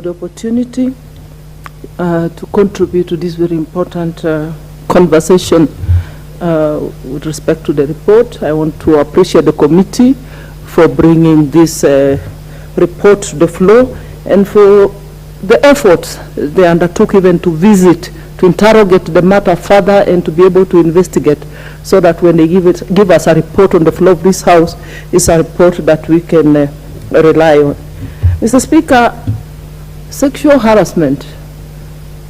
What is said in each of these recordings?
The opportunity to contribute to this very important conversation with respect to the report. I want to appreciate the committee for bringing this report to the floor and for the efforts they undertook even to visit, to interrogate the matter further and to be able to investigate so that when they give us a report on the floor of this House, it's a report that we can rely on. Mr. Speaker, sexual harassment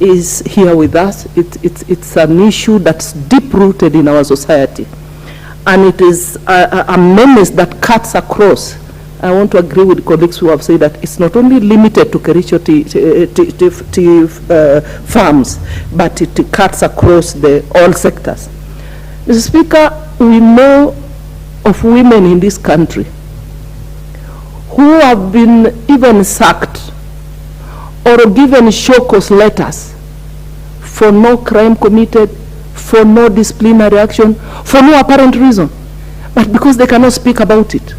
is here with us. It's an issue that's deep-rooted in our society. And it is a menace that cuts across. I want to agree with colleagues who have said that it's not only limited to Kericho farms, but it cuts across all sectors. Mr. Speaker, we know of women in this country who have been even sacked or given show cause letters for no crime committed, for no disciplinary action, for no apparent reason, but because they cannot speak about it.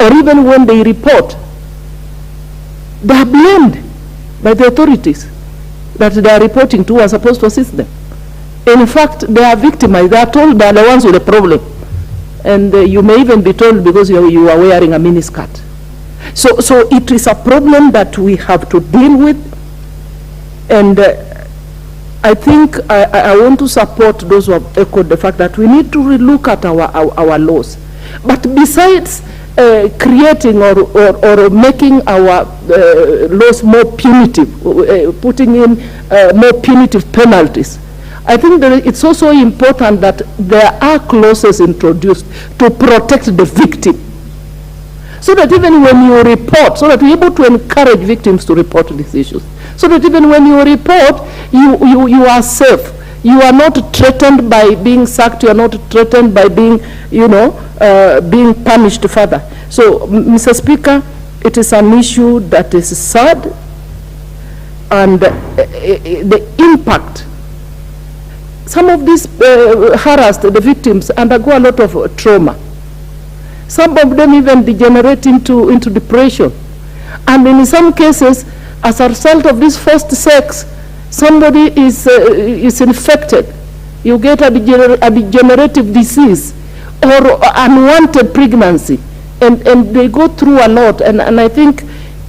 Or even when they report, they are blamed by the authorities that they are reporting to are supposed to assist them. In fact, they are victimized. They are told they are the ones with the problem. And you may even be told because you are wearing a miniskirt. So it is a problem that we have to deal with, and I think I want to support those who have echoed the fact that we need to relook at our laws. But besides creating or making our laws more punitive, putting in more punitive penalties, I think that it's also important that there are clauses introduced to protect the victim, so that even when you report, so that we're able to encourage victims to report these issues, so that even when you report, you are safe. You are not threatened by being sacked. You are not threatened by being, being punished further. So, Mr. Speaker, it is an issue that is sad, and the impact. Some of these harassed, the victims, undergo a lot of trauma. Some of them even degenerate into depression. And in some cases, as a result of this forced sex, somebody is infected. You get a degenerative disease or unwanted pregnancy. And they go through a lot. And I think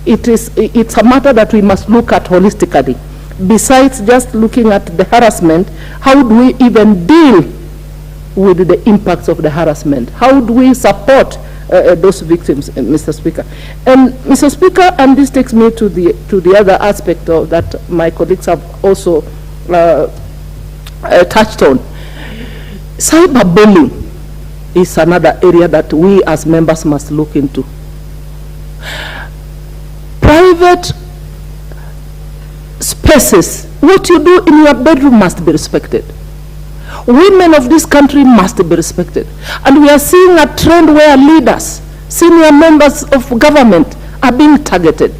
it's a matter that we must look at holistically. Besides just looking at the harassment, how do we even deal with the impacts of the harassment? How do we support those victims, Mr. Speaker? And Mr. Speaker, and this takes me to the other aspect of that my colleagues have also touched on. Cyberbullying is another area that we as members must look into. Private spaces, what you do in your bedroom must be respected. Women of this country must be respected. And we are seeing a trend where leaders, senior members of government are being targeted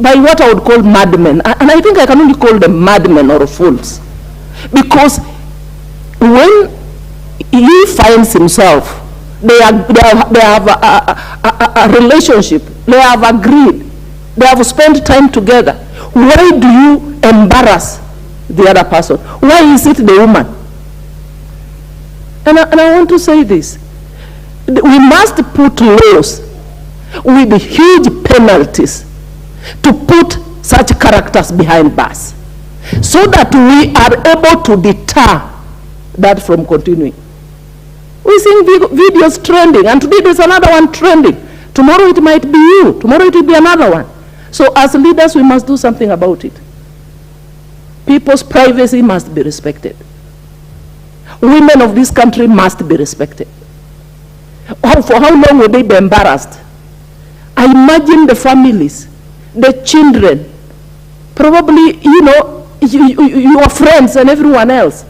by what I would call madmen. And I think I can only call them madmen or fools. Because when he finds himself, they have a relationship, they have agreed, they have spent time together. Why do you embarrass the other person? Why is it the woman? And I want to say this. We must put laws with huge penalties to put such characters behind bars, so that we are able to deter that from continuing. We're seeing videos trending, and today there's another one trending. Tomorrow it might be you. Tomorrow it will be another one. So as leaders, we must do something about it. People's privacy must be respected. Women of this country must be respected. For how long will they be embarrassed? I imagine the families, the children, probably, your friends and everyone else,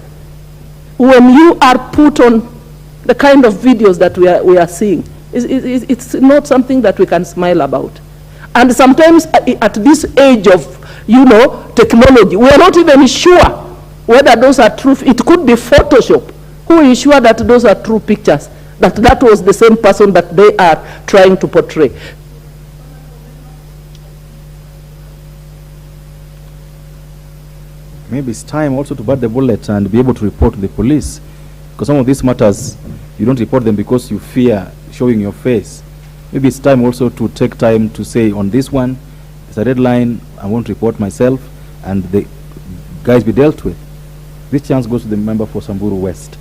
when you are put on the kind of videos that we are seeing. It's not something that we can smile about. And sometimes at this age of, technology, we are not even sure whether those are true. It could be Photoshop. Who is sure that those are true pictures? That was the same person that they are trying to portray. maybe it's time also to bite the bullet and be able to report to the police. Because some of these matters, you don't report them because you fear showing your face. Maybe it's time also to take time to say, on this one, it's a red line, I won't report myself, and the guys be dealt with. This chance goes to the member for Samburu West.